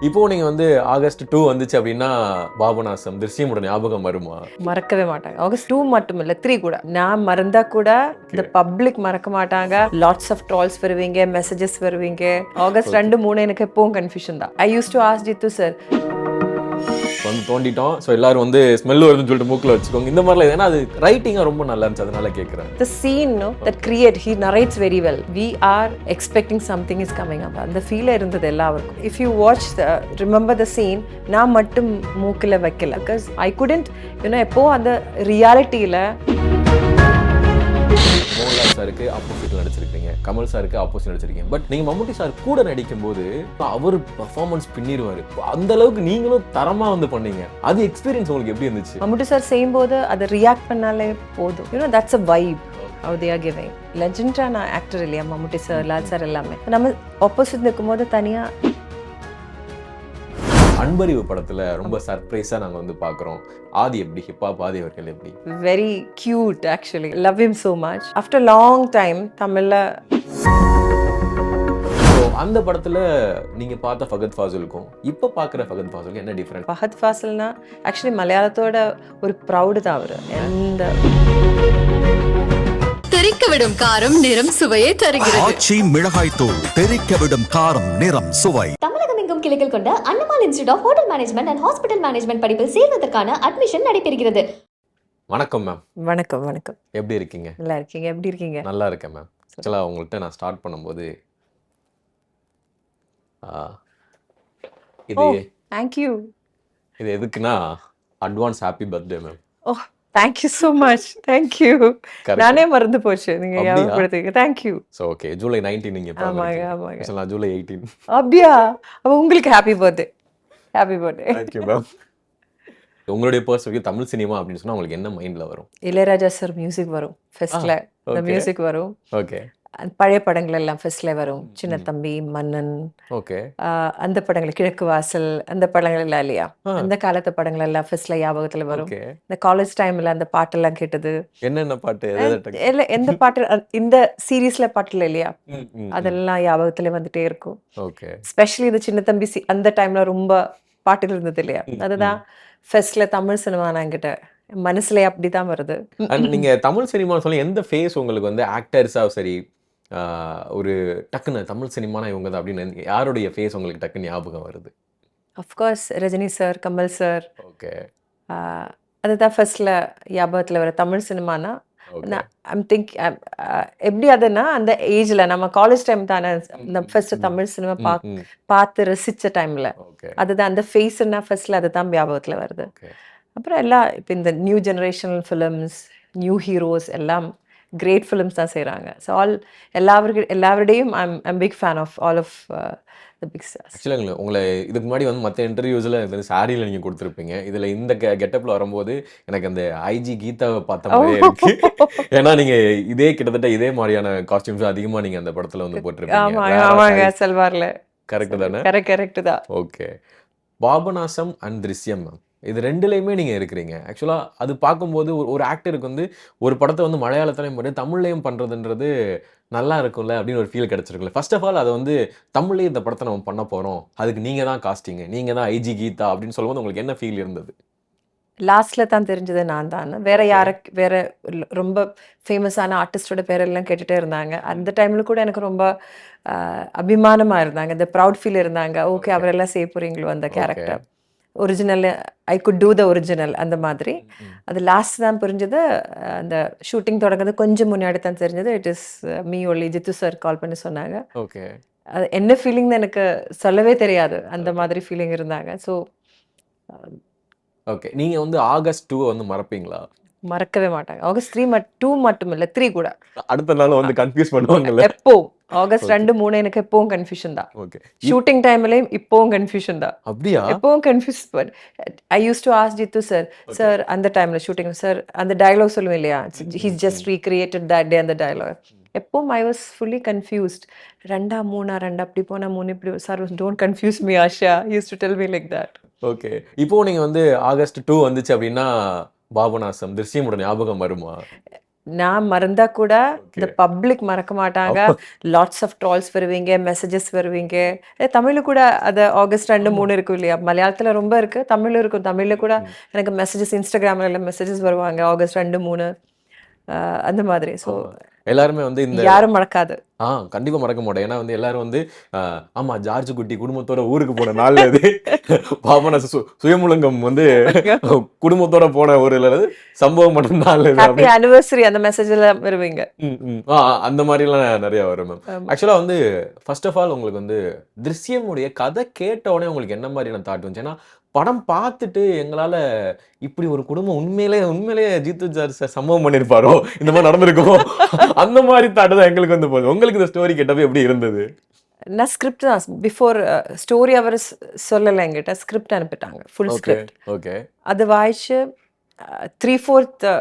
இப்போ நீங்க வந்து ஆகஸ்ட் 2 வந்துச்சு அப்படின்னா பாபநாசம் திருஷ்யமோட ஞாபகம் வருமா? மறக்கவே மாட்டாங்க. ஆகஸ்ட் 2 மட்டும் இல்ல 3 கூட. நான் மறந்தா கூட இந்த பப்ளிக் மறக்க மாட்டாங்க. லாட்ஸ் ஆஃப் ட்ரால்ஸ் வருவீங்க, மெசேஜஸ் வருவீங்க. ஆகஸ்ட் 2, 3 எனக்கு எப்பவும் கன்ஃபியூஷன் தான். I use to ask Jithu sir. வந்து தோண்டிட்டோம். ஸோ எல்லாரும் வந்து ஸ்மெல் வருதுன்னு சொல்லிட்டு மூக்கில் வச்சுக்கோங்க. இந்த மாதிரிலாம் ஏன்னா அது ரைட்டிங்காக ரொம்ப நல்லா இருந்துச்சு, அதனால கேட்குறேன். The scene no, that create, he narrates very well. We are expecting something is coming up. அந்த ஃபீல் இருந்தது எல்லாருக்கும். If you watch remember the scene, நான் மட்டும் மூக்கில் வைக்கல. Because I couldn't, எப்போ அந்த ரியாலிட்டியில் மோகன்லால் சாருக்கு ஆப்போசிட்ல நடிச்சிருக்கீங்க, கமல் சாருக்கு ஆப்போசிட் நடிச்சிருக்கீங்க. பட் நீங்க மம்முட்டி சார் கூட நடிக்கும் போது அவர் பெர்ஃபார்மன்ஸ் பின்னிடுவாரு. அந்த அளவுக்கு நீங்களும் தரமா வந்து பண்ணீங்க. அது எக்ஸ்பீரியன்ஸ் உங்களுக்கு எப்படி இருந்துச்சு? மம்முட்டி சார் செய்யும்போது அதை ரியாக்ட் பண்ணாலே போதும். that's a vibe how they are giving. லெஜெண்டான ஆக்டர் இல்லையா மம்முட்டி சார், லால் சார் எல்லாமே. நம்ம ஆப்போசிட் நிற்கும்போது தனியா. அன்பறிவு படத்துல ரொம்ப சர்ப்ரைஸா நாங்க வந்து பாக்குறோம். ஆதி எப்படி, ஹிப்ஹாப் ஆதி அவர்கள் எப்படி? Very cute actually. Love him so much. After long time தமிழ்ல. அந்த படத்துல நீங்க பார்த்த ஃபகத் ஃபாசிலுக்கும் இப்ப பாக்குற ஃபகத் ஃபாசிலுக்கும் என்ன டிஃபரன்ஸ்? ஃபகத் ஃபாசில்னா ஆக்சுவலி மலையாளத்தோட ஒரு ப்ரௌடு தான் அவரு. எந்த தெறிக்க விடும் காரம் நிறம் சுவையை தருகிறது. ஆச்சி மிளகாய் தூள் தெறிக்க விடும் காரம் நிறம் சுவை. தமிழகம் எங்கும் கிளைகள் கொண்ட Annamal institute of hotel management and hospital management படிப்பில் சேர்வதற்கான அட்மிஷன் நடைபெறுகிறது. வணக்கம் மேம். வணக்கம் வணக்கம். எப்படி இருக்கீங்க? நல்லா இருக்கீங்க, எப்படி இருக்கீங்க? நல்லா இருக்கேன் மேம். ஆக்சுவலா உங்கள்கிட்ட நான் ஸ்டார்ட் பண்ணும்போது இது தேங்க்யூ. இது எதுக்குன்னா அட்வான்ஸ் ஹாப்பி பர்த்டே மேம். ஓ தேங்க்யூ ஸோ மச். தேங்க்யூ. நானே மறந்து போச்சு, நீங்க ஞாபகப்படுத்துங்க. தேங்க்யூ. ஸோ ஓகே, ஜூலை 19 நீங்க ஆமாங்க ஆமாங்க. நான் ஜூலை 18. அப்படியா? அப்போ உங்களுக்கு happy birthday. Happy birthday. Thank you ma'am. உங்களுடைய பர்ஸ்பெக்டிவ் தமிழ் சினிமா அப்படின்னு சொன்னா உங்களுக்கு என்ன மைண்ட்ல வரும்? இளையராஜா சார் மியூசிக் வரும் ஃபர்ஸ்ட்ல. இந்த மியூசிக் வரும். ஓகே. பழைய படங்கள் எல்லாம் ஃபர்ஸ்ட்ல வரும். சின்ன தம்பி, மன்னன், ஓகே, அந்த படங்கள், கிழக்கு வாசல், அந்த படங்கள் எல்லாம் இல்லையா, அந்த காலத்து படங்கள் எல்லாம் ஃபர்ஸ்ட்ல ஞாபகத்துல வரும். இந்த காலேஜ் டைம்ல அந்த பாட்டெல்லாம் கேட்டது. என்னென்ன பாட்டு? எந்த பாட்டு, இந்த சீரீஸ்ல பாட்டுல இல்லையா, அதெல்லாம் ஞாபகத்துல வந்துட்டே இருக்கும். ஓகே. ஸ்பெஷலி இந்த சின்ன தம்பி அந்த டைம்ல ரொம்ப பாட்டுகள் இருந்தது இல்லையா, அதுதான் ஃபர்ஸ்ட்ல தமிழ் சினிமா என்கிட்ட மனசுல அப்படிதான் வருது. நீங்க தமிழ் சினிமான்னு சொல்லி எந்த ஃபேஸ் உங்களுக்கு வந்து ஆக்டர்ஸா சரி ஒரு டக்குன்னு தமிழ் சினிமானா இவங்க தான் அப்படின்னு யாருடைய ஃபேஸ் உங்களுக்கு டக்குன்னு ஞாபகம் வருது? Of course Rajini sir, Kamal sir. Okay. அதுதான் ஃபர்ஸ்ட்ல ஞாபகத்தில் வர தமிழ் சினிமானா. ஐம் திங்க் எப்படி அதுன்னா அந்த ஏஜ்ல நம்ம காலேஜ் டைம் தானே ஃபர்ஸ்ட் தமிழ் சினிமா பார்த்து ரசிச்ச டைம்ல அதுதான் அந்த ஃபேஸ்னா ஃபர்ஸ்ட்ல அதுதான் ஞாபகத்தில் வருது. அப்புறம் எல்லாம் இப்போ இந்த new generational films, new heroes எல்லாம் கிரேட் ஃபிலிம்ஸ் தான் செய்கிறாங்க. ஸோ எல்லாருடையும் I'm big fan of all of the big stars. ஆக்சுவலாக உங்களை இதுக்கு முன்னாடி வந்து மற்ற இன்டர்வியூஸில் வந்து சாரியில் நீங்கள் கொடுத்துருப்பீங்க. இதில் இந்த கெட்டப்பில் வரும்போது எனக்கு அந்த ஐஜி கீதாவை பார்த்த மாதிரியே இருக்கு. ஏன்னா நீங்கள் கிட்டத்தட்ட இதே மாதிரியான காஸ்டியூம்ஸ் அதிகமாக நீங்கள் அந்த படத்தில் வந்து போட்டிருப்பீங்க. ஆமாங்க, செல்வார்ல. கரெக்டு தானே? கரெக்ட் தான். Okay. Papanasam and Drishyam ma'am, இது ரெண்டுலையுமே நீங்கள் இருக்கிறீங்க. ஆக்சுவலாக அது பார்க்கும்போது ஒரு ஆக்டருக்கு வந்து ஒரு படத்தை வந்து மலையாளத்துலையும் பண்ணி தமிழ்லையும் பண்ணுறதுன்றது நல்லா இருக்கும்ல அப்படின்னு ஒரு ஃபீல் கிடச்சிருக்குல்ல. ஃபர்ஸ்ட் ஆஃப் ஆல் அதை வந்து தமிழ்லேயே இந்த படத்தை நம்ம பண்ண போகிறோம், அதுக்கு நீங்கள் தான் காஸ்டிங்க, நீங்கள் தான் ஐஜி கீதா அப்படின்னு சொல்லும்போது உங்களுக்கு என்ன ஃபீல் இருந்தது? லாஸ்ட்ல தான் தெரிஞ்சது நான் தான். வேற ரொம்ப ஃபேமஸான ஆர்டிஸ்டோட பேரெல்லாம் கேட்டுட்டே இருந்தாங்க. அந்த டைம்ல கூட எனக்கு ரொம்ப அபிமானமாக இருந்தாங்க, இந்த ப்ரவுட் ஃபீல் இருந்தாங்க. ஓகே, அவரெல்லாம் செய்ய போறீங்களோ அந்த character, original, I good to the original அந்த மாதிரி. அது லாஸ்ட் தான் புரிஞ்சது. அந்த ஷூட்டிங் தொடங்குறது கொஞ்சம் முன்னாடி தான் தெரிஞ்சது. It is me only. Jithu sir call பண்ணி சொன்னாங்க. ஓகே. அது என்ன ஃபீலிங்னு எனக்கு சொல்லவே தெரியாது, அந்த மாதிரி ஃபீலிங் இருந்தாங்க. So okay. நீங்கள் வந்து ஆகஸ்ட் 2 வந்து மறப்பீங்களா? மறக்கவே மாட்டாங்க. ஆகஸ்ட் 2 மட்டும் இல்லை 3 கூட. அடுத்த நாள் வந்து கன்ஃபியூஸ் பண்ணுவாங்கல்ல. எப்போ ஆகஸ்ட் 2, 3 எனக்கு எப்பவும் கன்ஃபியூஷன் தான். ஓகே. ஷூட்டிங் டைம்லயும் இப்பவும் கன்ஃபியூஷன் தான். அப்படியா? எப்பவும் confuse. I use to ask Jithu sir அந்த டைம்ல ஷூட்டிங் சார் அந்த டயலாக் சொல்லுவேன் இல்லையா, he's just recreated that day அந்த டயலாக். எப்பவும் ஐ வாஸ் ஃபுல்லி கன்ஃபியூஸ்ட். 2 3 அப்படி போனா 3 இப்படி. Sir don't confuse me Asha, use to tell me like that. Okay. இப்போ நீங்க வந்து ஆகஸ்ட் 2 வந்துச்சு அப்படின்னா பாபநாசம் திருஷ்யமோட ஞாபகம் வருமா? நான் மறந்தா கூட இந்த ஓகே. பப்ளிக் மறக்க மாட்டாங்க. லாட்ஸ் ஆஃப் ட்ரால்ஸ் வருவீங்க, மெசேஜஸ் வருவீங்க. தமிழ்ல கூட அது ஆகஸ்ட் 2, 3 இருக்கும் இல்லையா? மலையாளத்துல ரொம்ப இருக்கு, தமிழ்ல இருக்கும். தமிழ்ல கூட எனக்கு மெசேஜஸ் இன்ஸ்டாகிராம்ல எல்லாம் மெசேஜஸ் வருவாங்க. ஆகஸ்ட் 2, 3 அந்த மாதிரி. ஸோ ஆமா. எல்லாருமே வந்து இந்த யாரும் மறக்காது. கண்டிப்பா மறக்க மாட்டேன். ஏன்னா வந்து எல்லாரும் வந்து ஆமா ஜார்ஜ் குட்டி குடும்பத்தோட ஊருக்கு போன நாள் அது. பாபனா சுயமுலங்கம் வந்து குடும்பத்தோட போன ஒரு சம்பவம் பண்ண நாள் அது ஹாப்பி அப்படி. ஆனிவர்சரி அந்த மெசேஜ்ல வருவீங்க. அந்த மாதிரிலாம் நிறைய வரும் மேம். ஆமா. ஆக்சுவலா வந்து ஃபர்ஸ்ட் ஆஃப் ஆல் உங்களுக்கு வந்து திருஷ்யமுடைய கதை கேட்ட உடனே உங்களுக்கு என்ன மாதிரியான தாட் வந்துச்சு? ஏன்னா படம் பார்த்துட்டு எங்களால இப்படி ஒரு குடும்பம் உண்மையிலேயே ஜீத்து சார் சம்பவம் பண்ணியிருப்பாரோ, இந்த மாதிரி நடந்திருக்குமோ, அந்த மாதிரி தாட் தான் எங்களுக்கு வந்து போகுது. உங்களுக்கு இந்த ஸ்டோரி கேட்டப்ப எப்படி இருந்தது? நான் ஸ்கிரிப்ட் தான் பிஃபோர் ஸ்டோரி அவர் சொல்லலை என்கிட்ட. ஸ்கிரிப்ட் அனுப்பிட்டாங்க, ஃபுல் ஓகே, ஸ்கிரிப்ட். ஓகே, அது வாய்ச்சு 3/4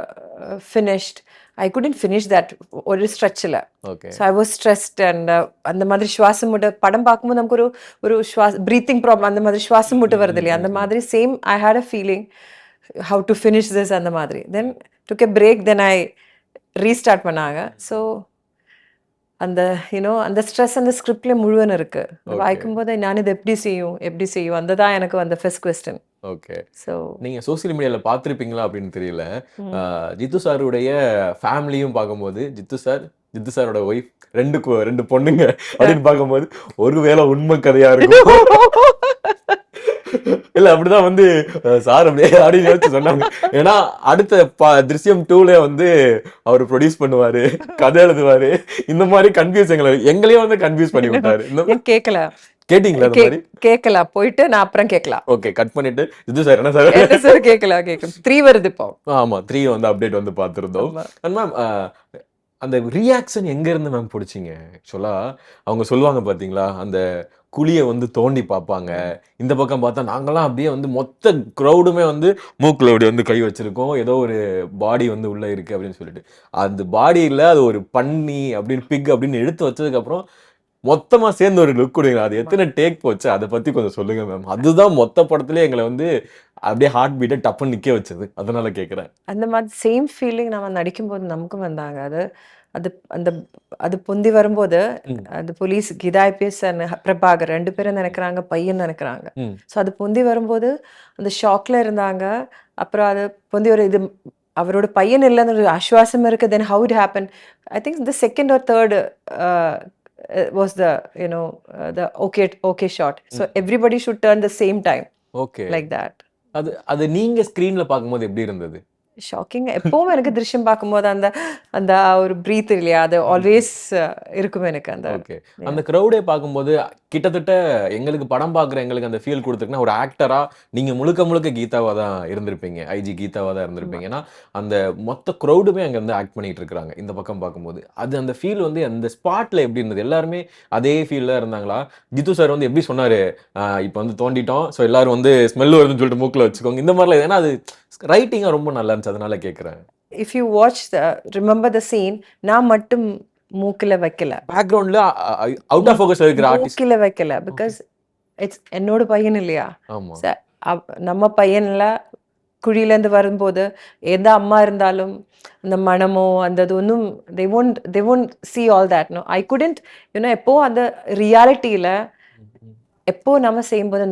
finished. I couldn't finish that ஒரு ஸ்ட்ரெச்சில். Okay. So I was stressed and அந்த மாதிரி சுவாசம் முட்டை படம் பார்க்கும்போது நமக்கு ஒரு ப்ரீத்திங் ப்ராப்ளம் அந்த மாதிரி சுவாசம் முட்டை வருது இல்லையா? அந்த மாதிரி same I had a feeling how to finish this அந்த மாதிரி. Then took a break, then I restart பண்ணாங்க. ஸோ அந்த அந்த ஸ்ட்ரெஸ் அந்த ஸ்கிரிப்ட்ல முழுவதும் இருக்கு. Okay. வாய்க்கும் போது நான் இது எப்படி செய்யும் அந்த தான் எனக்கு அந்த ஃபர்ஸ்ட் கொஸ்டின். ஓகே. ஸோ நீங்க சோசியல் மீடியால பார்த்திருப்பீங்களா அப்படின்னு தெரியல. ஜித்து சாருடைய ஃபேமிலியும் பார்க்கும்போது ஜித்து சாரோட ஒய்ஃப் 2 பொண்ணுங்க அப்படின்னு பார்க்கும்போது ஒருவேளை உண்மை கதையா இருக்கும். இல்ல அப்படிதான் வந்து சார் அப்படியே அப்படின்னு யோசிச்சு சொன்னாங்க. ஏன்னா அடுத்த திருஷ்யம் 2ல வந்து அவர் ப்ரொடியூஸ் பண்ணுவாரு, கதை எழுதுவாரு. இந்த மாதிரி கன்ஃபியூஸ் எங்களையும் வந்து கன்ஃபியூஸ் பண்ணி விட்டாரு. கேட்கல கேட்டீங்களா அந்த மாதிரி? கேட்கல போயிட்டு நான் அப்புறம் கேட்கலாம். ஓகே, கட் பண்ணிட்டு ஜித்து சார் என்ன சார்? சார் கேட்கல 3 வருது இப்போ. ஆமா 3 வந்து அப்டேட் வந்து பார்த்திருந்தோம். அண்ட் மேம் அந்த ரியாக்ஷன் எங்க இருந்து மேம் பிடிச்சிங்க? ஆக்சுவலா அவங்க சொல்லுவாங்க பாத்தீங்களா, அந்த குழியை வந்து தோண்டி பார்ப்பாங்க. இந்த பக்கம் பார்த்தா நாங்கெல்லாம் அப்படியே வந்து மொத்த க்ரௌடுமே வந்து மூக்குல அப்படி வந்து கை வச்சிருக்கோம். ஏதோ ஒரு பாடி வந்து உள்ள இருக்கு அப்படின்னு சொல்லிட்டு, அந்த பாடி இல்ல அது ஒரு பன்னி அப்படின்னு பிக் அப்படின்னு எடுத்து வச்சதுக்கு அப்புறம் மொத்தமா சேர்ந்து ஒரு லுக் கொடுங்க. அது எத்தனை டேக் போச்சு அதை பத்தி கொஞ்சம் சொல்லுங்க மேம். அதுதான் மொத்த படத்திலே எங்களை வந்து அப்படியே ஹார்ட் பீட்டை டப்புன்னு நிக்க வச்சது. அதனால கேட்கிறேன். அந்த மாதிரி சேம் ஃபீலிங் நம்ம நடிக்கும்போது நமக்கும் வந்தாங்க. அது அந்த அது பொந்தி வரும்போது அந்த போலீஸ் கீதா ஐபிஎஸ் பிரபாகர் 2 பேரும் நினைக்கிறாங்க பையன் நினைக்கிறாங்க. ஸோ அது பொந்தி வரும்போது அந்த ஷாக்ல இருந்தாங்க. அப்புறம் அது பொந்தி ஒரு இது அவரோட பையன் இல்லைன்னு ஒரு ஆஸ்வாசம் இருக்கு. Then how it happen, I think the second or third was the okay shot. So everybody should turn the same time. Okay. Like that. அது நீங்க ஸ்கிரீன்ல பார்க்கும்போது எப்படி இருந்தது? ஷாக்கிங். எப்பவும் எனக்கு திருஷ்யம் பார்க்கும்போது அந்த அந்த ஒரு பிரீத் இல்லையா, அது ஆல்வேஸ் இருக்கும் எனக்கு. ஓகே. அந்த க்ரௌடே பார்க்கும்போது கிட்டத்தட்ட எங்களுக்கு படம் பார்க்குற எங்களுக்கு அந்த ஃபீல் கொடுத்துருக்குன்னா, ஒரு ஆக்டரா நீங்க முழுக்க கீதாவா தான் இருந்திருப்பீங்க. ஐஜி கீதாவா தான் இருந்திருப்பீங்க. ஏன்னா அந்த மொத்த க்ரௌடுமே அங்க வந்து ஆக்ட் பண்ணிட்டு இருக்காங்க இந்த பக்கம் பார்க்கும்போது. அது அந்த ஃபீல் வந்து அந்த ஸ்பாட்ல எப்படி இருந்தது? எல்லாருமே அதே ஃபீல்ல இருந்தாங்களா? ஜித்து சார் வந்து எப்படி சொன்னாரு, இப்போ வந்து தோண்டிட்டோம், ஸோ எல்லாரும் வந்து ஸ்மெல் வருதுன்னு சொல்லிட்டு மூக்கில் வச்சுக்கோங்க, இந்த மாதிரிலாம். ஏன்னா அது ரைட்டிங்கா ரொம்ப நல்லா இருந்துச்சு, அதனால கேட்குறேன். If you watch remember the scene, நான் மட்டும் மூக்கில் வைக்கல, பேக்ரவுண்ட்ல அவுட் ஆஃப் ஃபோக்கஸ் இருக்கிற ஆர்டிஸ்ட் மூக்கில் வைக்கல. பிகாஸ் இட்ஸ் என்னோட பையன் இல்லையா. ஆமா. நம்ம பையன்ல குழியிலேருந்து வரும்போது எந்த அம்மா இருந்தாலும் அந்த மனமோ அந்த இது ஒன்றும் they won't see all that. No, I couldn't, எப்போ அந்த ரியாலிட்டியில் எப்போ நம்ம செய்யும்போது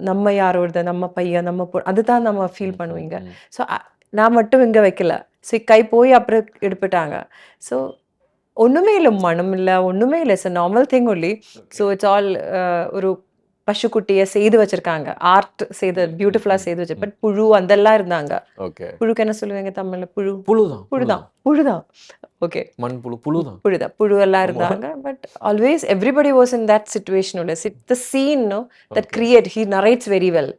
நம்ம யாரோட நம்ம பையன் நம்ம அதுதான் நம்ம ஃபீல் பண்ணுவீங்க. ஸோ நான் மட்டும் இங்கே வைக்கல. ஸோ கை போய் அப்புறம் எடுத்துட்டாங்க. ஸோ ஒன்றுமே இல்லை, மனம் இல்லை, ஒன்றுமே இல்லை. It's normal thing only. So it's all ஒரு பசுக்குட்டியை செய்து வச்சிருக்காங்க, ஆர்ட் செய்து பியூட்டிஃபுல்லாக செய்து வச்சு. பட் புழு அதெல்லாம் இருந்தாங்க. ஓகே. புழுக்கு என்ன சொல்லுவீங்க தமிழ்ல? புழுதான். ஓகே, புழு எல்லாம் இருந்தாங்க. But always everybody was in that situation. The scene that create, he narrates very well.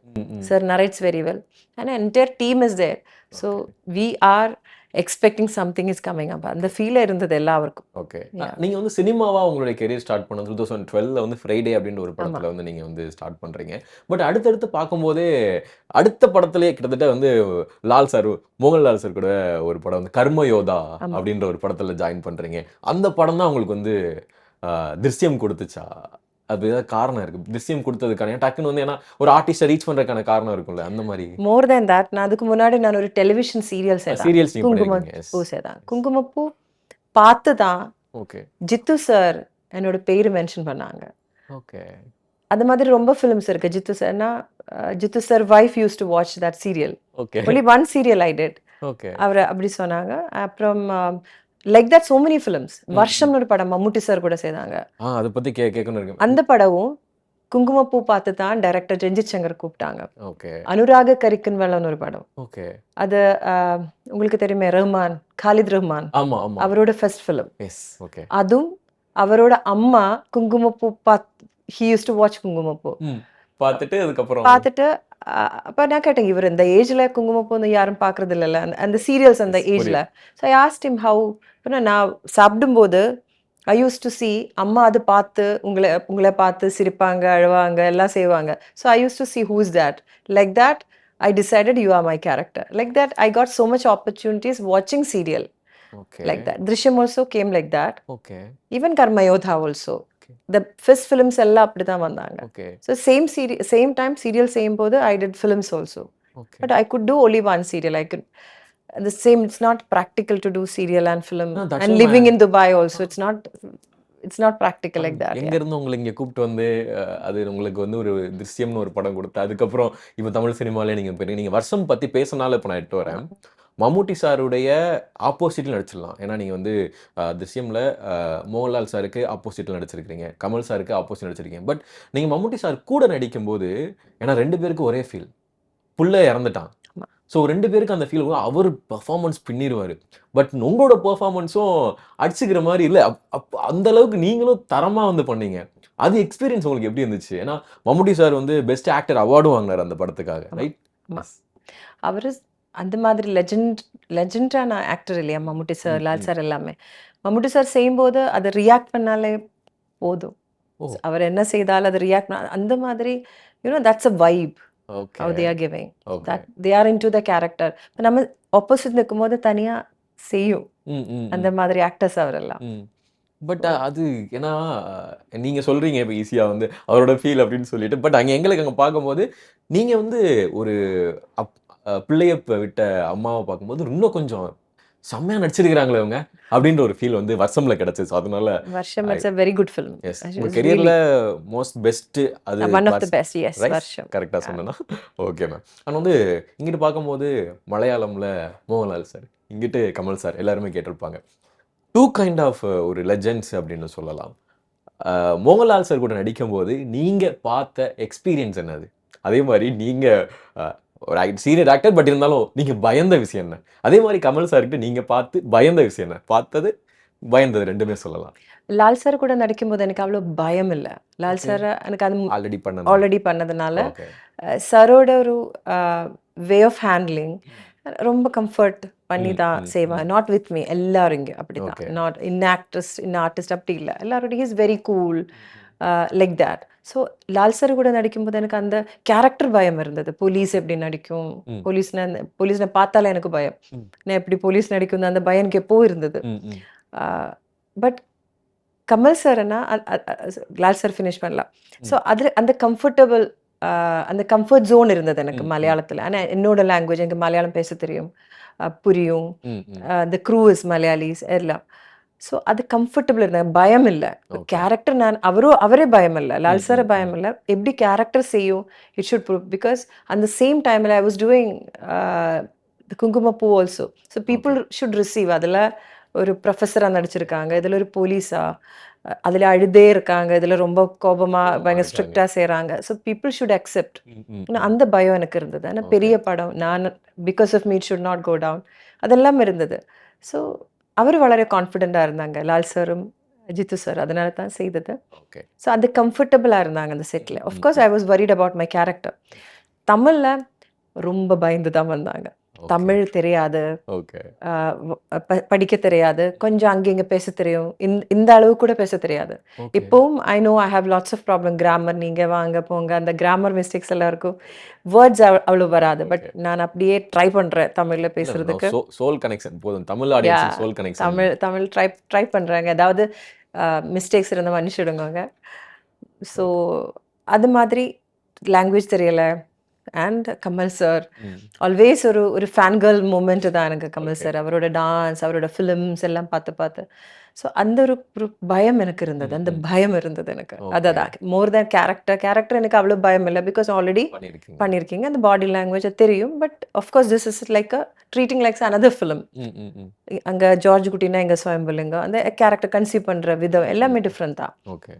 Sir narrates very well and entire team is there. So we are expecting something is coming up. அந்த feel இருந்தது எல்லாருக்கும். Okay. நீங்க வந்து சினிமாவா உங்களுடைய career start பண்ணது 2012ல வந்து Friday அப்படின்ற ஒரு படத்துல வந்து நீங்க வந்து ஸ்டார்ட் பண்றீங்க. பட் அடுத்தடுத்து பார்க்கும்போதே அடுத்த படத்திலேயே கிட்டத்தட்ட வந்து மோகன்லால் சார் கூட ஒரு படம் வந்து கர்மயோதா அப்படின்ற ஒரு படத்துல ஜாயின் பண்றீங்க. அந்த படம் தான் உங்களுக்கு வந்து திருஷ்யம் கொடுத்துச்சா? அது ஏதாவது காரணம் இருக்கு திருஷ்யம் கொடுத்ததுக்கான டக்குன்னு வந்து ஏன்னா ஒரு ஆர்டிஸ்டை ரீச் பண்றதுக்கான காரணம் இருக்கும்ல அந்த மாதிரி மோர் தேன் தட் நான் அதுக்கு முன்னாடி நான் ஒரு டெலிவிஷன் சீரியல் செய்தேன் சீரியல்ஸ் நீங்க குங்குமப்பூ பண்ணிருக்கீங்க செய்தேன் குங்குமப்பூ பார்த்து தான் ஓகே ஜித்து சார் என்னோட பேரு மென்ஷன் பண்ணாங்க. ஓகே அது மாதிரி ரொம்ப ஃபிலிம்ஸ் இருக்கு. ஜித்து சார்னா Jithu sir wife use to watch that serial. Okay only one serial I did. Okay அவர் அப்படி சொன்னாங்க. அப்புறம் like that so many films. வருஷம்னு ஒரு படம் மம்முட்டி சார் கூட செய்தாங்க. அதை பத்தி கேட்கணும் இருக்கு. அந்த படமும் குங்குமப்பூ பார்த்து தான் டைரக்டர் ரஞ்சித் சங்கர் கூப்பிட்டாங்க. ஓகே அனுராக கரிக்கன் வெள்ளம்னு ஒரு படம். ஓகே அது உங்களுக்கு தெரியுமே ரஹ்மான், காலித் ரஹ்மான் ஆமா ஆமா அவரோட ஃபர்ஸ்ட் ஃபிலிம். எஸ் ஓகே அதுவும் அவரோட அம்மா குங்குமப்பூ he used to watch குங்குமப்பூ பார்த்துட்டு அதுக்கப்புறம் பார்த்துட்டு அப்ப நான் கேட்டேன் இவர் இந்த ஏஜ்ல குங்குமப்பூ யாரும் பாக்குறது இல்லைல்ல அந்த சீரியல்ஸ் அந்த Yes, ஏஜ்ல. So I asked him how நான் சாப்பிடும்போது ஐ யூஸ் டு see அம்மா அது பார்த்து உங்களை பார்த்து சிரிப்பாங்க அழுவாங்க எல்லாம் செய்வாங்க. So I use to see who's that like that I decided you are my character like that. I got so much opportunities watching serial okay like that. Drishyam also came like that. Okay Even Karmayodha also. The first films எல்லாம் அப்படிதான் வந்தாங்க. Okay So same time serial செய்யும்போது I did films also. Okay But I could do only one serial. I could the same. It's not practical to do serial and film No, that's and what living in Dubai also. It's not practical like that. எங்க இருந்து உங்களை இங்க கூப்பிட்டு வந்து அது உங்களுக்கு வந்து ஒரு திருஷ்யம்னு ஒரு படம் கொடுத்து அதுக்கப்புறம் இப்போ தமிழ் சினிமாலே நீங்க போய் நீங்க வருஷம் பத்தி பேசினால இப்போ நான் எட்டு வரேன். மம்முட்டி சாருடைய ஆப்போசிட்டில் நடிச்சிடலாம். ஏன்னா நீங்கள் வந்து திருஷ்யமில் மோகன்லால் சாருக்கு ஆப்போசிட்டில் நடிச்சிருக்கிறீங்க, கமல் சாருக்கு ஆப்போசிட் நடிச்சிருக்கீங்க. பட் நீங்கள் மம்முட்டி சார் கூட நடிக்கும்போது ஏன்னா 2 பேருக்கு ஒரே ஃபீல், புள்ள இறந்துட்டான். ஸோ 2 பேருக்கு அந்த ஃபீல் அவர் பர்ஃபார்மன்ஸ் பின்னிடுவார். பட் உங்களோட பர்ஃபார்மன்ஸும் அடிச்சுக்கிற மாதிரி இல்லை. அந்த அளவுக்கு நீங்களும் தரமாக வந்து பண்ணீங்க. அது எக்ஸ்பீரியன்ஸ் உங்களுக்கு எப்படி இருந்துச்சு? ஏன்னா மம்முட்டி சார் வந்து பெஸ்ட் ஆக்டர் அவார்டும் வாங்கினார் அந்த படத்துக்காக, ரைட்? அவர் அந்த மாதிரி லெஜெண்டான ஆக்டர் இல்லையா மம்முட்டி சார், லால் சார் எல்லாமே. மம்முட்டி சார் செய்யும்போது அதை ரியாக்ட் பண்ணாலே போதும். அவர் என்ன செய்தாலும் அதை ரியாக்ட் பண்ண அந்த மாதிரி that's a vibe how they are giving. That they are into the character. நம்ம ஆப்போசிட் நிற்கும்போது தனியா செய்யும் அந்த மாதிரி ஆக்டர்ஸ் அவரெல்லாம். பட் அது ஏன்னா நீங்கள் சொல்கிறீங்க இப்போ ஈஸியாக வந்து அவரோட ஃபீல் அப்படின்னு சொல்லிட்டு, பட் அங்கே எங்களுக்கு அங்கே பார்க்கும்போது நீங்கள் வந்து ஒரு பிள்ளைய விட்ட அம்மாவை பார்க்கும்போது இன்னும் கொஞ்சம் செம்மையாக நடிச்சிருக்கிறாங்களே அவங்க அப்படின்ற ஒரு ஃபீல் வந்து வருஷம்ல கிடைச்சிச்சு. அதனால வருஷம் it's a very good film. Yes உங்கள் கெரியரில் மோஸ்ட் பெஸ்ட் அது one of the best. Yes, வருஷம் கரெக்டாக சொன்னேன்னா ஓகே மேம். ஆனால் வந்து இங்கிட்டு பார்க்கும்போது மலையாளமில் மோகன்லால் சார், இங்கிட்டு கமல் சார் எல்லாருமே கேட்டிருப்பாங்க. 2 கைண்ட் ஆஃப் ஒரு லெஜெண்ட்ஸ் அப்படின்னு சொல்லலாம். மோகன்லால் சார் கூட நடிக்கும்போது நீங்கள் பார்த்த எக்ஸ்பீரியன்ஸ் என்னது? அதே மாதிரி நீங்கள் ஒரு சீனியர் ஆக்டர் பட் இருந்தாலும் நீங்கள் பயந்த விஷயம் என்ன? அதே மாதிரி கமல் சார்கிட்ட நீங்கள் பார்த்து பயந்த விஷயம் என்ன? பார்த்தது பயந்தது ரெண்டுமே சொல்லலாம். லால் சார் கூட நடிக்கும்போது எனக்கு அவ்வளோ பயம் இல்லை. லால் சார் எனக்கு அது ஆல்ரெடி பண்ணதுனால சாரோட ஒரு வே ஆஃப் ஹேண்ட்லிங் ரொம்ப கம்ஃபர்ட் பண்ணி தான் செய்வாங்க. நாட் வித் மீ, எல்லாரும் இங்கே அப்படி தான். நாட் இன் ஆர்டிஸ்ட் அப்படி இல்லை. எல்லாரோட is very cool like that. So Lal sir கூட நடிக்கும்போது எனக்கு அந்த கேரக்டர் பயம் இருந்தது. போலீஸ் எப்படி நடிக்கும், போலீஸ்னை பார்த்தாலே எனக்கு பயம். நான் எப்படி போலீஸ் நடிக்கும் அந்த பயம் எனக்கு எப்போ இருந்தது. பட் கமல் சார்னா லால் சார் ஃபினிஷ் பண்ணலாம். ஸோ அதில் அந்த கம்ஃபர்டபுள் அந்த கம்ஃபர்ட் ஜோன் இருந்தது எனக்கு மலையாளத்தில். ஆனால் என்னோட லாங்குவேஜ் எனக்கு மலையாளம் பேச தெரியும், புரியும். the crew is மலையாளிஸ் எல்லாம். ஸோ அது கம்ஃபர்டபுள் இருந்தேன், பயம் இல்லை. கேரக்டர் அவரே பயம் இல்லை, லால் சாரை பயம் இல்லை. எப்படி கேரக்டர் செய்யும் இட் ஷுட் ப்ரூவ். பிகாஸ் அந்த சேம் டைமில் ஐ வாஸ் டூயிங் குங்குமப்பூ also. So people should receive. அதில் ஒரு ப்ரொஃபஸராக நடிச்சிருக்காங்க, இதில் ஒரு போலீஸா, அதில் அழுதே இருக்காங்க, இதில் ரொம்ப கோபமாக பயங்கர ஸ்ட்ரிக்டாக செய்கிறாங்க. So people should accept. அந்த பயம் எனக்கு இருந்தது. ஆனால் பெரிய படம் நான் because of me it should not go down அதெல்லாம் இருந்தது. ஸோ அவர் വളരെ கான்ஃபிடென்ட்டாக இருந்தாங்க, லால் சாரும் ஜித்து சார். அதனால தான் செய்தது. ஸோ அது கம்ஃபர்டபுளாக இருந்தாங்க அந்த settle. Of course I was worried about my character. தமிழில் ரொம்ப பயந்து தான் வந்தாங்க. தமிழ் தெரியாது, படிக்க தெரியாது, கொஞ்சம் அங்கங்க பேச தெரியும், இந்த அளவு கூட பேச தெரியாது. இப்போவும் I know I have lots of problem. Grammar நீங்க வாங்க போங்க அந்த கிராமர் மிஸ்டேக்ஸ் எல்லாம் இருக்கும். வேர்ட்ஸ் அவ்வளவு வராது. பட் நான் அப்படியே ட்ரை பண்றேன் தமிழ்ல பேசுறதுக்கு. சோல் கனெக்ஷன் போதும், Tamil audience soul connection. Tamil try பண்றாங்க. ஏதாவது மிஸ்டேக்ஸ் இருந்தா மன்னிச்சிடுங்க. ஸோ அது மாதிரி லாங்குவேஜ் தெரியல. அண்ட் கமல் சார் ஆல்வேஸ் ஒரு ஃபேன் கேர்ள் மூமெண்ட் தான் எனக்கு கமல் சார். அவரோட டான்ஸ், அவரோட ஃபிலிம்ஸ் எல்லாம் பார்த்து ஸோ அந்த ஒரு பயம் எனக்கு இருந்தது. அந்த பயம் இருந்தது எனக்கு. அதான் மோர் தேன் கேரக்டர் எனக்கு அவ்வளோ பயம் இல்லை. பிகாஸ் ஆல்ரெடி பண்ணியிருக்கீங்க. அந்த பாடி லாங்குவேஜ் தெரியும். But of course this is like treating likes another film. அங்கே ஜார்ஜ் குட்டினா எங்கள் சுயம்புலிங்க அந்த கேரக்டர் கன்சீவ் பண்ணுற விதம் எல்லாமே டிஃப்ரெண்ட் தான். ஓகே.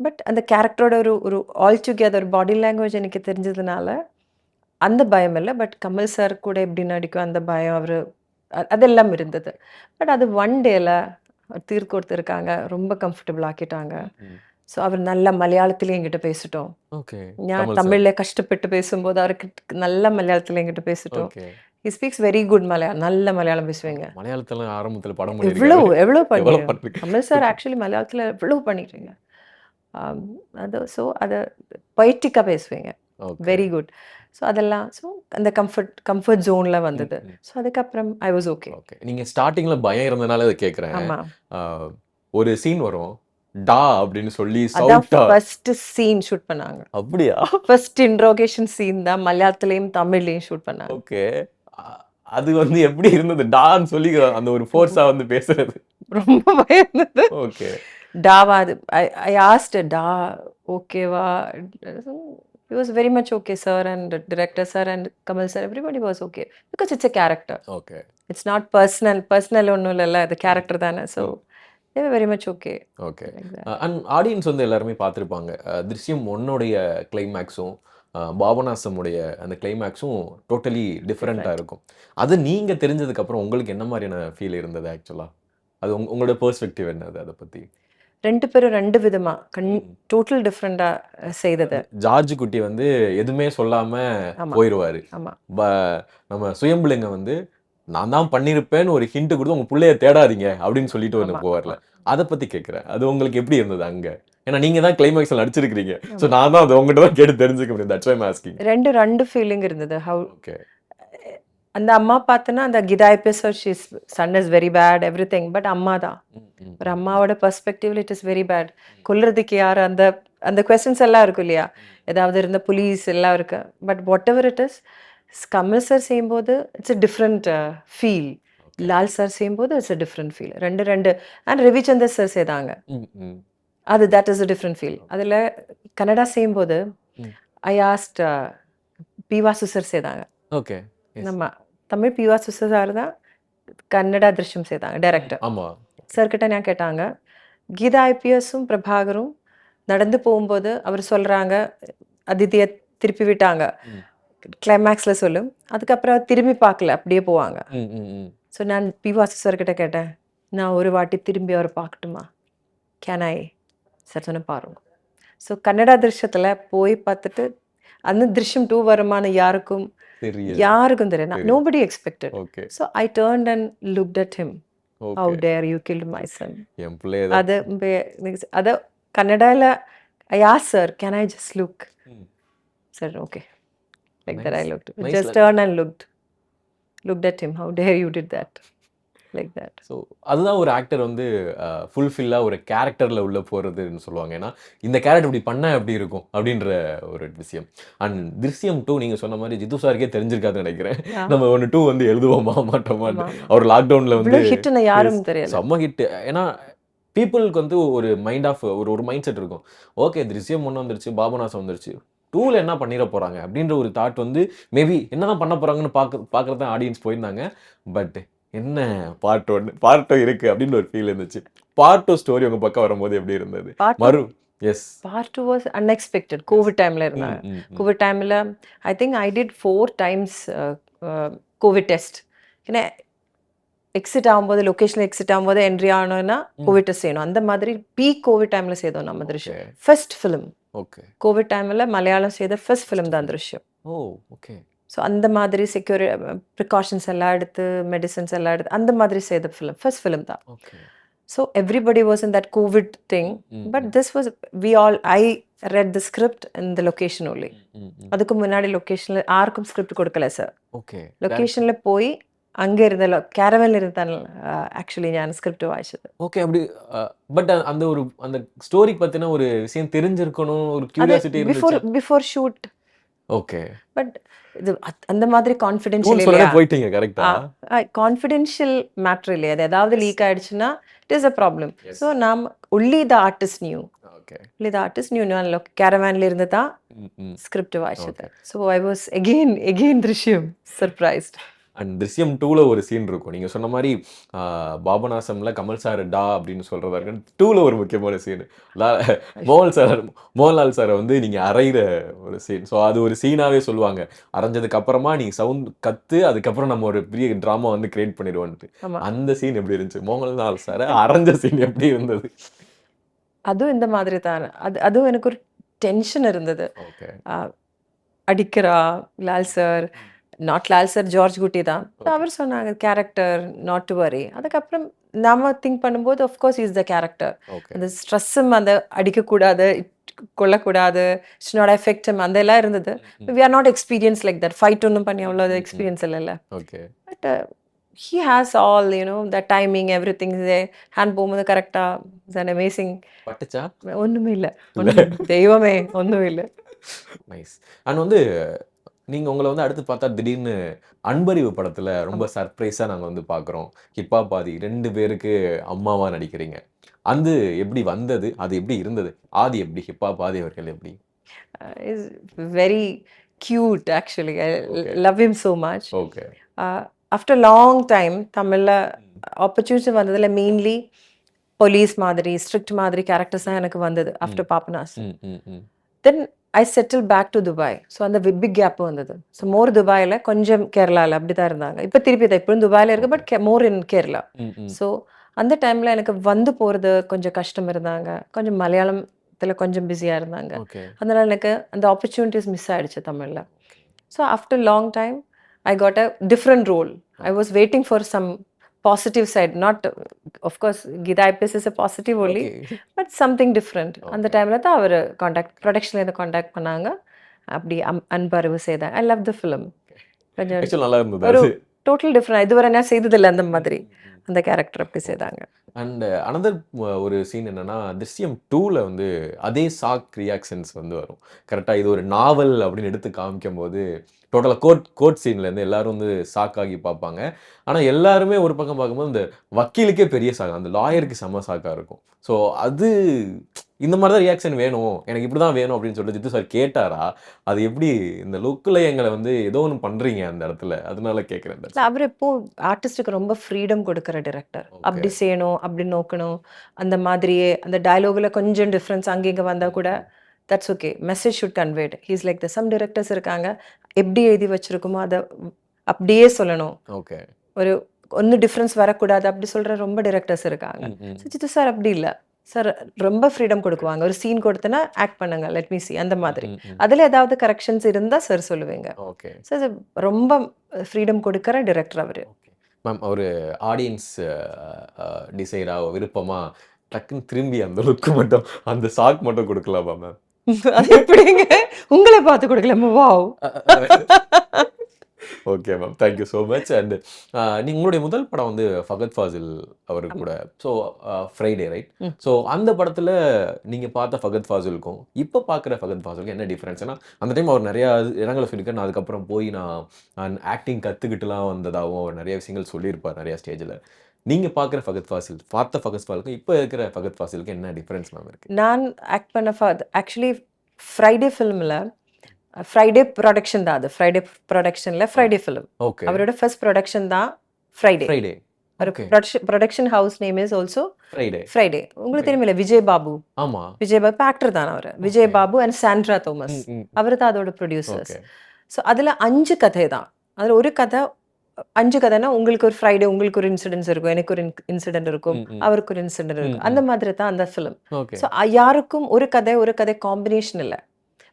பட் அந்த கேரக்டரோட ஒரு ஆல் டுகெதர் பாடி லாங்குவேஜ் எனக்கு தெரிஞ்சதுனால அந்த பயம் இல்லை. பட் கமல் சார் கூட எப்படி நடிக்கும் அந்த பயம் அதெல்லாம் இருந்தது. பட் அது ஒன் டேல தீர்த்து கொடுத்துருக்காங்க. ரொம்ப கம்ஃபர்டபிள் ஆக்கிட்டாங்க. ஸோ அவர் நல்ல மலையாளத்திலே என்கிட்ட பேசிட்டோம். நான் தமிழ்ல கஷ்டப்பட்டு பேசும்போது அவருக்கு நல்ல மலையாளத்தில் என்கிட்ட பேசிட்டோம். He speaks very good Malayalam. நல்ல மலையாளம் பேசுவீங்க. மலையாளத்துல ஆரம்பத்துல படம் எவ்வளோ பண்ணி கமல் சார் ஆக்சுவலி மலையாளத்தில் எவ்வளோ பண்ணிட்டீங்க. அதை பொய்டிக்காக பேசுவீங்க. Very good. ஸோ அதெல்லாம் அந்த கம்ஃபர்ட் ஜோன்ல வந்தது. ஸோ அதுக்கப்புறம் ஐ வாஸ் ஓகே. நீங்க ஸ்டார்டிங்ல பயம் இருந்தனால அதை கேட்குறேன். ஒரு சீன் வரும் டா அப்படின்னு சொல்லி ஃபர்ஸ்ட் சீன் ஷூட் பண்ணாங்க. அப்படியா? ஃபர்ஸ்ட் இன்ட்ரோகேஷன் சீன் தான் மலையாளத்திலையும் தமிழ்லையும் ஷூட் பண்ணாங்க. ஓகே. அது எப்படி இருந்தது டான்னு சொல்லி அந்த ஒரு ஃபோர்ஸா பேசுறது? ரொம்ப பயம் இருந்தது. ஓகே. டாவா அது ஐ ஆஸ்க்ட் டா ஓகேவா. He was very much okay, sir, and director sir and Kamal sir, everybody was okay because it's a character. Okay. It's not personal ஒன்னும் இல்ல, அது character தானே. So they were very much okay. Okay. And audience எல்லாருமே பார்த்திருப்பாங்க. திருஷ்யம் 1உடைய கிளைமேக்ஸும் பாபநாசமுடைய அந்த கிளைமேக்ஸும் totally டிஃபரெண்டா இருக்கும். அது நீங்க தெரிஞ்சதுக்கு அப்புறம் உங்களுக்கு என்ன மாதிரியான ஃபீல் இருந்தது ஆக்சுவலா? அது உங்களோட பெர்ஸ்பெக்டிவ் என்னது அதை பத்தி? ரெண்டு பேரும் ரெண்டு விதமா டோட்டல் டிஃப்ரெண்டா செய்தது. ஜார்ஜ் குட்டி எதுவுமே சொல்லாம போயிடுவாரு. நம்ம சுயம்புலிங்க நான் தான் பண்ணிருப்பேன்னு ஒரு ஹிண்ட் கொடுத்து உங்க பிள்ளைய தேடாதீங்க அப்படின்னு சொல்லிட்டு போவார்ல, அதை பத்தி கேட்கிறேன். அது உங்களுக்கு எப்படி இருந்தது அங்க? ஏன்னா நீங்க தான் கிளைமேக்ஸ்ல நடிச்சிருக்கீங்க. சோ நான் தான் அது உங்ககிட்ட தான் கேட்டு தெரிஞ்சுக்க முடியும். That's why I am asking. ரெண்டு ஃபீலிங் இருந்தது. ஓகே. அந்த அம்மா பார்த்தனா அந்த கிதா episode she's son is very bad everything. But அம்மா தான் ஒரு அம்மாவோட பெர்ஸ்பெக்டிவ்ல இட் இஸ் வெரி பேட். கொல்றதுக்கு யார் அந்த அந்த क्वेश्चंस எல்லாம் இருக்கு இல்லையா, ஏதாவது இருந்த போலீஸ் எல்லாம் இருக்கு. But whatever it is Kamal sir செய்யும்போது it's a different feel. Lal sir செய்யும்போது இட்ஸ் a different ஃபீல். ரெண்டு அண்ட் ரவிச்சந்தர் சார் செய்தாங்க. அது that is a different feel. அதில் கன்னடா செய்யும்போது I asked P Vasu sir செய்தாங்க. ஓகே. நம்ம தமிழ் பி வாசு சார் தான் கன்னடா திருஷ்யம் செய்தாங்க டைரக்டர். சார் கிட்ட நான் கேட்டாங்க, கீதா ஐபிஎஸும் பிரபாகரும் நடந்து போகும்போது அவர் சொல்றாங்க அதித்தியை திருப்பி விட்டாங்க கிளைமேக்ஸ்ல சொல்லும், அதுக்கப்புறம் திரும்பி பார்க்கல அப்படியே போவாங்க. ஸோ நான் பி வாசு சார் கிட்ட கேட்டேன், நான் ஒரு வாட்டி திரும்பி அவர் பார்க்கட்டுமா, கேன் ஐ? சார் சொன்ன பாருங்க. ஸோ கன்னடா திருஷ்யத்தில் போய் பார்த்துட்டு அந்த திருஷ்யம் 2 வருமான யாருக்கும் தெரியும். Nobody expected. So I turned and looked at him. How dare you kill my son? அது கன்னடால I asked sir, can I just look? Sir, okay. Like that I looked. Just turned and looked at him. How dare you did that? Like that. So அதுதான் ஒரு actor ஃபுல்ஃபில்லாக ஒரு கேரக்டரில் உள்ள போகிறதுன்னு சொல்லுவாங்க. ஏன்னா இந்த கேரக்டர் இப்படி பண்ணால் எப்படி இருக்கும் அப்படின்ற ஒரு விஷயம். அண்ட் திருஷ்யம் 2 நீங்கள் சொன்ன மாதிரி ஜித்து சாருக்கே தெரிஞ்சிருக்காதுன்னு நினைக்கிறேன். நம்ம 2 எழுதுவோமா மாட்டோமான்னு. அவர் லாக்டவுனில் யாரும் தெரியல, செம்ம ஹிட். ஏன்னா பீப்புளுக்கு ஒரு மைண்ட் ஆஃப் ஒரு மைண்ட் செட் இருக்கும். ஓகே திருஷ்யம் 1 வந்துருச்சு, பாபநாசம் வந்துருச்சு, 2ல் என்ன பண்ணிட போகிறாங்க அப்படின்ற ஒரு தாட் மேபி என்ன தான் பண்ண போகிறாங்கன்னு பார்க்குறது தான் ஆடியன்ஸ் போயிருந்தாங்க. பட் என்ன பார்ட் 2 இருக்கு அப்படின்னு ஒரு ஃபீல் இருந்துச்சு. பார்ட் 2 ஸ்டோரி உங்க பக்கம் வரும்போது எப்படி இருந்தது? Part 2 was unexpected. COVID டைம்ல இருந்தாங்க. COVID டைம்ல I think I did 4 times COVID test. ஏன்னா எக்ஸிட் ஆகும்போது லொகேஷன்ல எக்ஸிட் ஆகும்போது என்ட்ரி ஆனோன்னா கோவிட் டெஸ்ட் செய்யணும். அந்த மாதிரி பீக் கோவிட் டைம்ல செய்தோம் நம்ம திருஷ்யம். ஃபர்ஸ்ட் ஃபிலிம் கோவிட் டைம்ல மலையாளம் செய்த ஃபர்ஸ்ட் ஃபிலிம் தான் திருஷ்யம். ஸோ அந்த மாதிரி ப்ரிகாஷன்ஸ் எல்லாம் எடுத்து மெடிசன்ஸ் எல்லாம் எடுத்து அந்த மாதிரி செய்த ஃபிலிம் ஃபர்ஸ்ட் ஃபிலிம் தான். So everybody was in that Covid thing. But this was I read the script in the location only. அதுக்கு முன்னாடி லொகேஷன்ல யாருக்கும் ஸ்கிரிப்ட் கொடுக்கல சார். லொகேஷன்ல போய் அங்கே இருந்தല്ലോ கேரவனில் இருந்தால் ஆக்சுவலி ஞான் ஸ்கிரிப்ட் வாய்ச்சது. ஓகே. அப்படி பட் அந்த ஒரு அந்த ஸ்டோரி பத்தின ஒரு விஷயம் தெரிஞ்சிருக்கணும். ஒரு அது கியூரியாசிட்டி இருந்துச்சா? Before shoot. ஓகே. பட் இது அந்த மாதிரி ஊன்னு கான்ஃபிடென்ஷியல் சொல்லவே இல்லையா? போயிட்டீங்க. கரெக்ட்டா? கான்ஃபிடென்ஷியல் மேட்டர் இல்லையா? அது ஏதாவது லீக் ஆயிடுச்சுன்னா it is a problem. Yes. So நாம் only the artist knew. Okay. Only the artist knew. நான் கேரவான்ல இருந்து தான் ம். ஸ்கிரிப்ட் வாய்ச்சது. Okay. So I was again Drishyam surprised. And "Drishyam 2ல ஒரு சீன் இருக்கும். நீங்க சொன்ன மாரி பாபநாசம்ல கமல் சார் டா அப்படின்னு சொல்றதா இருக்கட்டும், 2ல ஒரு முக்கியமான சீன். மோகன்லால் சார வந்து நீங்க அறையிற ஒரு சீன். ஸோ அது ஒரு சீனாவே சொல்லுவாங்க. அரைஞ்சதுக்கு அப்புறமா நீங்க சவுண்ட் கத்து, அதுக்கப்புறம் நம்ம ஒரு பெரிய டிராமா வந்து கிரியேட் பண்ணிடுவோன்ட்டு. ஆமா. அந்த சீன் எப்படி இருந்துச்சு? மோகன்லால் சார அரைஞ்ச சீன் எப்படி இருந்தது? அதுவும் இந்த மாதிரி தான். அதுவும் எனக்கு ஒரு டென்ஷன் இருந்தது. ஓகே. அடிக்கிறா Lal sir, not Lal sir, George குட்டி தான். அவர் சொன்னாங்க கேரக்டர் நாட் டு வரி. அதுக்கப்புறம் நாம திங்க் பண்ணும்போது of course is the character. Okay. அந்த ஸ்ட்ரெஸ்ஸும் அந்த அடிக்கக்கூடாது, கொல்லக்கூடாது, இட்ஸ் நாட் எஃபெக்ட் அந்த எல்லாம் இருந்தது. We are not experience like that. Fight ஒன்றும் பண்ணி அவ்வளோ எக்ஸ்பீரியன்ஸ் இல்லைல்ல. Okay. But he has all, the timing, everything is there. Hand போகும்போது கரெக்டாக இட்ஸ் அன் அமேசிங். பட்டுச்சா? ஒன்றுமே இல்லை. தெய்வமே ஒன்றும் இல்லை. நைஸ். அண்ட் வந்து நீங்க உங்கள வந்து அடுத்து பார்த்தா திடீர்னு அன்பறிவு படத்துல ரொம்ப சர்ப்ரைஸா நாங்க வந்து பார்க்குறோம். ஹிப்ஹாப் ஆதி 2 பேருக்கு அம்மாவா நடிக்கிறீங்க. அது எப்படி வந்தது? அது எப்படி இருந்தது? ஆதி எப்படி? ஹிப்ஹாப் ஆதி அவர்கள் எப்படி? Is very cute actually. I Okay. Love him so much. Okay. After long time தமிழில் ஆப்பர்ச்சுனிட்டி வந்ததில் மெயின்லி போலீஸ் மாதிரி ஸ்ட்ரிக்ட் மாதிரி கேரக்டர்ஸ் தான் எனக்கு வந்தது after Papanas. Hmm, hmm, hmm. Then I settle back to Dubai. So அந்த பிக் கேப் வந்தது. So more துபாயில், கொஞ்சம் கேரளாவில் அப்படி தான் இருந்தாங்க. இப்போ திருப்பி தான் இப்போயும் துபாயில் இருக்கு, பட் மோர் இன் கேரளா. ம், ம். ஸோ அந்த டைமில் எனக்கு வந்து போகிறது கொஞ்சம் கஷ்டம் இருந்தாங்க. கொஞ்சம் மலையாளத்தில் கொஞ்சம் பிஸியாக இருந்தாங்க. ஓகே. அதனால் எனக்கு அந்த ஆப்பர்ச்சுனிட்டிஸ் மிஸ் ஆயிடுச்சு தமிழில். So after long time I got a different role. I was waiting for some positive side. Not, of course, Gita IPS is a positive only, Okay. but something different. அந்த Okay. டைமில் தான் அவர் ப்ரொடக்ஷனில் இருந்து contact பண்ணாங்க. அப்படி அன்பறிவு செய்தாங்க. I love the film. கொஞ்சம் ஆக்சுவலா நல்லா இருந்தது ஒரு அது. Total different. இதுவரை நான் செய்ததில்லை அந்த மாதிரி. அந்த கேரக்டர் அப்படி செய்தாங்க. அண்ட் அனதர் ஒரு சீன் என்னன்னா, "திருஷ்யம் 2ல வந்து அதே ஷாக் ரியாக்ஷன்ஸ் வந்து வரும். கரெக்ட்டா இது ஒரு நாவல் அப்படின்னு எடுத்து காமிக்கும்போது, டோட்டலா கோர்ட் சீன்ல இருந்து எல்லாரும் வந்து ஷாக் ஆகி பார்ப்பாங்க. ஆனா எல்லாருமே ஒரு பக்கம் பார்க்கும்போது, இந்த வக்கீலுக்கே பெரிய ஷாக். அந்த லாயருக்கு செம்ம ஷாக்கா இருக்கும். ஸோ அது இந்த மாதிரி தான் ரியாக்ஷன் வேணும். எனக்கு இப்படி தான் வேணும் அப்படின்னு சொல்லிட்டு ஜித்து சார் கேட்டாரா? அது எப்படி இந்த லுக்ல எங்கள வந்து ஏதோ ஒண்ணு பண்றீங்க அந்த இடத்துல. அதனால கேட்கிறேன். இல்ல, அவர் எப்போ ஆர்டிஸ்டுக்கு ரொம்ப ஃப்ரீடம் கொடுக்குற டைரக்டர். அப்படி ஓகே. செய்யணும், அப்படி நோக்கணும், அந்த மாதிரியே அந்த டயலாக்ல கொஞ்சம் டிஃப்ரென்ஸ் அங்கே இங்கே வந்தால் கூட that's okay. Message should conveyed. He's like the some directors இருக்காங்க, எப்படி எழுதி வச்சிருக்குமோ அதை அப்படியே சொல்லணும். ஓகே. ஒரு ஒன்றும் டிஃப்ரென்ஸ் வரக்கூடாது அப்படி சொல்கிற ரொம்ப டிரெக்டர்ஸ் இருக்காங்க. ம், ம். சித்து சார் அப்படி இல்லை. சார் ரொம்ப ஃப்ரீடம் கொடுக்குவாங்க. ஒரு சீன் கொடுத்தனா ஆக்ட் பண்ணுங்க, லெட் மீ சி அந்த மாதிரி. ம், ம். அதில் ஏதாவது கரெக்ஷன்ஸ் இருந்தால் சார் சொல்லுவீங்க. ஓகே. சார் ரொம்ப ஃப்ரீடம் கொடுக்குற டிரெக்டர் அவர். ஓகே. மேம் ஒரு ஆடியன்ஸ் டிசைரா விருப்பமா டக்குன்னு திரும்பி அந்த லுக் மட்டும் அந்த ஷாக் மட்டும் கொடுக்கலாமா மேம்? அது எப்படிங்க உங்களை பார்த்து கொடுக்கலாமா? Wow. Okay ma'am. Thank you so much. And நீங்க உங்களுடைய முதல் படம் வந்து ஃபகத் ஃபாசில் அவரு கூட. So Friday right? ம். ஸோ அந்த படத்துல நீங்க பார்த்த ஃபகத் ஃபாசிலுக்கும் இப்ப பார்க்குற ஃபகத் ஃபாசிலுக்கும் என்ன டிஃபரன்ஸ்? ஏன்னா அந்த டைம் அவர் நிறையா இடங்களை சொல்லியிருக்காரு. நான் அதுக்கப்புறம் போய் நான் ஆக்டிங் கத்துக்கிட்டுலாம் வந்ததாகவும் அவர் நிறைய விஷயங்கள் சொல்லியிருப்பார் நிறைய ஸ்டேஜ்ல. நீங்க பார்க்குற ஃபகத் ஃபாசில், பார்த்த ஃபகத் ஃபாசிலுக்கும் இப்போ இருக்கிற ஃபகத் ஃபாசிலுக்கும் என்ன டிஃபரன்ஸ் மேம் இருக்கு? நான் ஆக்ட் பண்ண ஆக்சுவலி ஃப்ரைடே ஃபிலிமில் ஃப்ரைடே ப்ரொடக்ஷன் தான். அது ஃப்ரைடே ப்ரொடக்ஷனில் ஃப்ரைடே ஃபிலிம். ஓகே. அவரோட ஃபர்ஸ்ட் ப்ரொடக்ஷன் தான் ஃப்ரைடே. ஃப்ரைடே. ஒரு okay. Production house name is also Friday. Friday. உங்களுக்கு தெரியுமில்ல, விஜய் பாபு. ஆமா. விஜய் பாபு ஆக்டர் தான் அவர். Vijay Babu and Sandra Thomas, hmm, hmm. அவர் தான் அதோட ப்ரொடியூசர்ஸ். ஓகே. ஸோ அதில் 5 கதை தான். அதில் ஒரு கதை 5 கதைனா உங்களுக்கு ஒரு ஃப்ரைடே உங்களுக்கு ஒரு இன்சிடென்ட்ஸ் இருக்கும், எனக்கு ஒரு இன்சிடென்ட் இருக்கும், ம், ம். அவருக்கு ஒரு இன்சிடென்ட் இருக்கும். ம், அந்த ம். மாதிரி தான் அந்த ஃபிலிம். ஓகே. ஸோ யாருக்கும் ஒரு கதை காம்பினேஷன் இல்லை,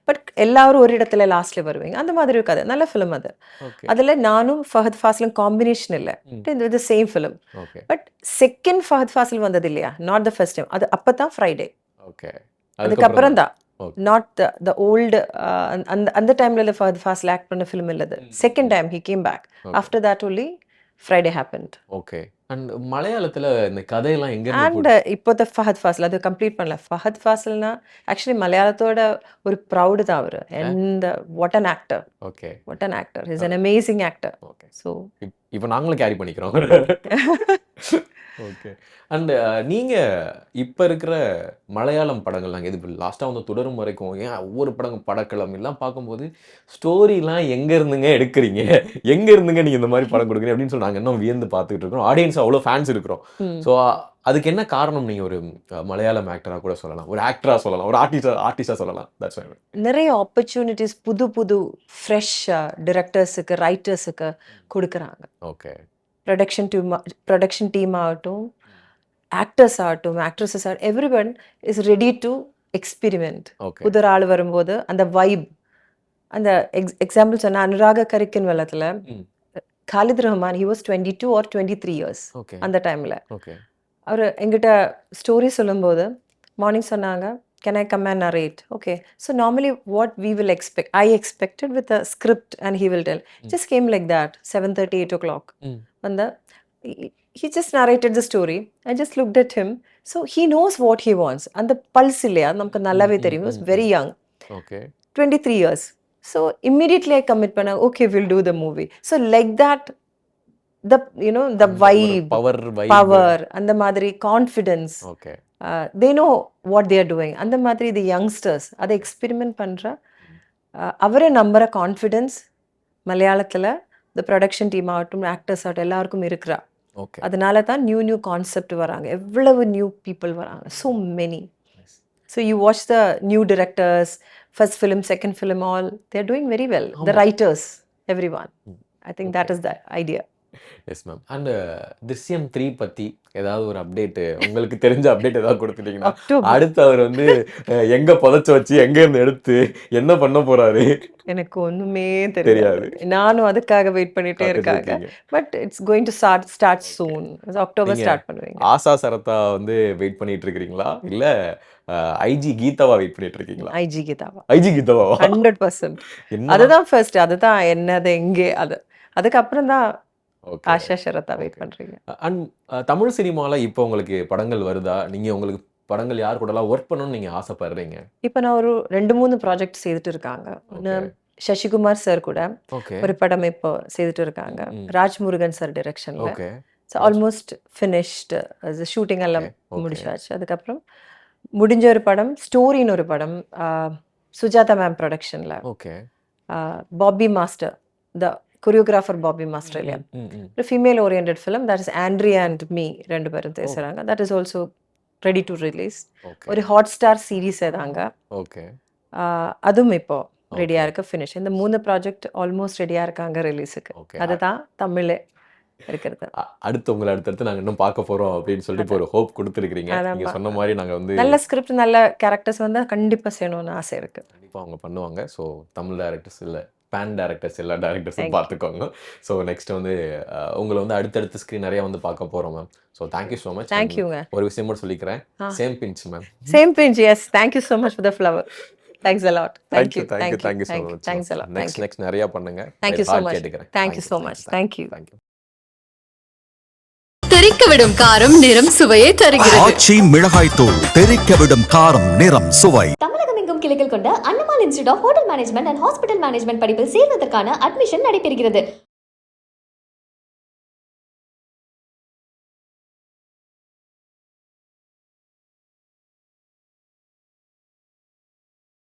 பட் எல்லாரும் ஒரு இடத்துல லாஸ்ட்ல வருவீங்க. அந்த மாதிரி ஒரு கதை, நல்ல ஃபிலிம் அது. ஓகே. அதில் நானும் ஃபஹத் ஃபாசிலும் காம்பினேஷன் இல்லை, ம். இது same film. Okay. But second Fahadh Faasil வந்தது இல்லையா, நாட் த ஃபர்ஸ்ட் டைம். அது அப்போ தான் ஃப்ரைடே. ஓகே. அதுக்கப்புறம் தான் ஓகே. நாட் த ஓல்டு அந்த டைம்ல ஃபஹத் ஃபாசில் ஆக்ட் பண்ண ஃபிலிம் இல்லை. அது second time he came back. Okay. After that only Friday happened. Okay. And மலையாளத்துல இந்த கதையெல்லாம் எங்கேருந்து And இப்போ the ஃபஹத் ஃபாசில் அது கம்ப்ளீட் பண்ணல. ஃபஹத் ஃபாசில்னா ஆக்சுவலி மலையாளத்தோட ஒரு ப்ரௌடு தான் அவர். And what an actor, okay, what an actor, is an amazing actor. Okay. So இப்போ நாங்களும் கேரி பண்ணிக்கிறோம். ஓகே. அண்ட் நீங்க இப்ப இருக்கிற மலையாளம் படங்கள் நாங்கள் இது லாஸ்ட்டாக வந்து தொடரும் வரைக்கும் ஏன் ஒவ்வொரு படக்களம் எல்லாம் பார்க்கும்போது ஸ்டோரிலாம் எங்க இருந்துங்க எடுக்கிறீங்க, எங்க இருந்துங்க நீங்க இந்த மாதிரி படம் கொடுக்குறீங்க அப்படின்னு சொல்லி நாங்கள் இன்னும் வியந்து பார்த்துக்கிட்டு இருக்கிறோம். ஆடியன்ஸ் அவ்வளோ ஃபேன்ஸ் இருக்கிறோம். ஸோ அதுக்கு என்ன காரணம்? நீங்க ஒரு மலையாளம் ஆக்டராக கூட சொல்லலாம், ஒரு ஆக்டரா சொல்லலாம், ஒரு ஆர்டிஸ்டா சொல்லலாம். That's why. நிறைய ஆப்பர்ச்சுனிட்டிஸ் புது புது ஃப்ரெஷ் டிரெக்டர்ஸுக்கு, ரைட்டர்ஸுக்கு கொடுக்குறாங்க. ஓகே. ப்ரொடக்ஷன் டீம் ஆகட்டும், ஆக்டர்ஸ் ஆகட்டும், ஆக்ட்ரஸஸ் ஆகட்டும், everyone is ready to experiment. Okay. புது ஆள் வரும்போது அந்த வைப், அந்த எக்ஸாம்பிள் சொன்ன அனுராக கரிக்கன் வளத்தில் Khalid Rahman, he was 22 or 23 years okay. அந்த டைமில். ஓகே. அவர் எங்கிட்ட ஸ்டோரி சொல்லும்போது மார்னிங் சொன்னாங்க, can I come and narrate? Okay. So normally what we will expect, I expected with a script and he will tell. Just came like that, 7:30, 8 o'clock. And he just narrated the story. I just looked at him. So he knows what he wants. And the pulse இல்லையா நமக்கு நல்லாவே தெரியும். He was very young. Okay. 23 years. So immediately I commit பண்ண, okay, we'll do the movie. So like that, the the vibe, power, அந்த மாதிரி confidence. Okay. They know what they are doing. அந்த மாதிரி the youngsters அதை experiment பண்ணுற அவரை நம்புற confidence மலையாளத்தில் the ப்ரொடக்ஷன் டீம் ஆகட்டும், ஆக்டர்ஸ் ஆகட்டும், எல்லாருக்கும் இருக்கிறா. ஓகே. அதனால தான் நியூ கான்செப்ட் வராங்க, எவ்வளவு நியூ பீப்புள் வராங்க, so many. So you watch the new directors, first film, second film, all they're doing very well. The writers, everyone. I think that is the idea. Yes ma'am. And திருஷ்யம் 3 பத்தி ஏதாவது ஒரு update, உங்களுக்கு தெரிஞ்ச update ஏதாவது கொடுத்துட்டீங்கன்னா, அடுத்து அவர் வந்து எங்க புதைச்சு வச்சு எங்க இருந்து எடுத்து என்ன பண்ண போறாரு எனக்கு ஒண்ணுமே தெரியாது. நானும் அதுக்காக வெயிட் பண்ணிட்டே இருக்காங்க. But it's going to start soon. October start பண்ணுவீங்க. ஆசா சரத்தா வந்து வெயிட் பண்ணிட்டு இருக்கீங்களா, இல்ல ஐஜி கீதாவா வெயிட் பண்ணிட்டு இருக்கீங்களா? ஐஜி கீதாவா. 100%. அதுதான் ஃபர்ஸ்ட், அதுதான் என்னது எங்கே, அதுக்கப்புறம் தான் ஆஷா சரத்தா வெயிட் பண்றீங்க. அண்ட் தமிழ் சினிமால இப்போ உங்களுக்கு படங்கள் வருதா? நீங்க உங்களுக்கு படங்கள் யார் கூடலாம் ஒர்க் பண்ணணும்னு நீங்க ஆசைப்படுறீங்க? இப்போ நான் ஒரு 2-3 ப்ராஜெக்ட் செய்துட்டு இருக்காங்க. ஒன்று சசிகுமார் சார் கூட ஒரு படம் இப்போ செய்துட்டு இருக்காங்க, ராஜ்முருகன் சார் டைரக்ஷன்ல. ஆல்மோஸ்ட் ஃபினிஷ்டு, ஷூட்டிங் எல்லாம் முடிச்சாச்சு. அதுக்கப்புறம் முடிஞ்ச ஒரு படம், ஸ்டோரின்னு ஒரு படம், சுஜாதா மேம் ப்ரொடக்ஷன்ல. Okay. Bobby master, the choreographer Bobby master இல்லையா, ஒரு female oriented film. That is Andrea and me, 2 பேரும் பேசுகிறாங்க. That is also ready to release. ஒரு ஹாட் ஸ்டார் சீரீஸ் ஏதாங்க. ஓகே. அதுவும் இப்போ ரெடியாக இருக்கு, ஃபினிஷ். இந்த 3 ப்ராஜெக்ட் ஆல்மோஸ்ட் ரெடியாக இருக்காங்க ரிலீஸுக்கு. அதுதான் தமிழே இருக்கிறது. அடுத்து உங்களை அடுத்தடுத்து நாங்கள் இன்னும் பார்க்க போகிறோம் அப்படின்னு சொல்லிட்டு ஒரு ஹோப் கொடுத்துருக்கீங்க. நீங்கள் சொன்ன மாதிரி நாங்கள் வந்து நல்ல ஸ்கிரிப்ட், நல்ல கேரக்டர்ஸ் வந்து கண்டிப்பாக செய்யணும்னு ஆசை இருக்குது. கண்டிப்பாக அவங்க பண்ணுவாங்க. ஸோ தமிழ் டேரக்டர்ஸ் இல்லை, பேன் டேரக்டர்ஸ், எல்லா டேரக்டர்ஸும் பார்த்துக்கோங்க. ஸோ நெக்ஸ்ட் வந்து உங்களை வந்து அடுத்தடுத்த ஸ்க்ரீன் நிறைய வந்து பார்க்க போகிறோம் ma'am. So thank you so much. தேங்க்யூங்க. ஒரு விஷயம் மட்டும் சொல்லிக்கிறேன், same pinch ma'am. Same pinch, yes. Thank you so much for the flower. Thanks a lot. Thank you so much. Thanks a lot. Next நிறைய பண்ணுங்க. Thank you so much. Thank you so much. Thank you. தெறிக்க விடும் காரம் நிறம் சுவையை தருகிறது. ஆச்சி மிளகாய் தூள் தெறிக்க விடும் காரம் நிறம் சுவை. தமிழகம் எங்கும் கிளைகள் கொண்ட Annamal institute of hotel management and hospital management படிப்பில் சேர்வதற்கான அட்மிஷன் நடைபெறுகிறது.